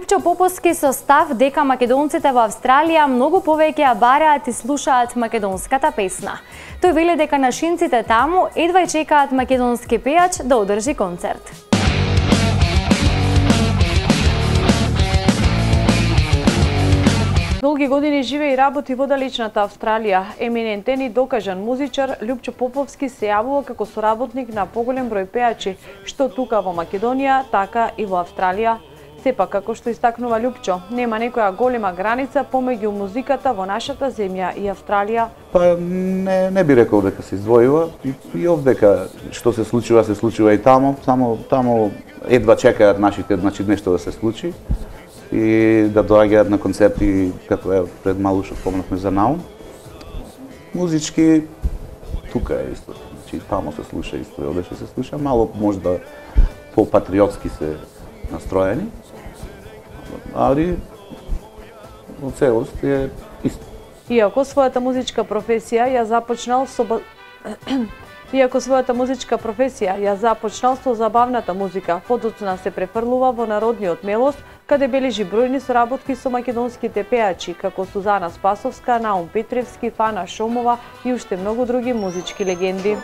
Лјупчо Поповски со став дека македонците во Австралија многу повеќе ја бараат и слушаат македонската песна. Тој вели дека нашинците таму едва чекаат македонски пејач да одржи концерт. Долги години живее и работи во далечната Австралија. Еминентен и докажан музичар Лјупчо Поповски се јавува како соработник на поголем број пејачи, што тука во Македонија, така и во Австралија. Сепак, како што истакнува Лјупчо, нема некоја голема граница помеѓу музиката во нашата земја и Австралија. Па не би рекол дека се издвојува и овдека што се случува и тамо, само тамо едва чекаат нашите, значи нешто да се случи и да доаѓаат на концерти, како е пред малку што спомнавме за Наум. Музички тука е исто, значи тамо се слуша исто, овде што се слуша, мало можда по-патриотски се настроени, али во целост е исто. Иако својата музичка професија ја започнал со забавната музика, подоцна се префрлува во народниот мелост, каде бележи бројни соработки со македонските пејачи, како Сузана Спасовска, Наум Петревски, Фана Шомова и уште многу други музички легенди.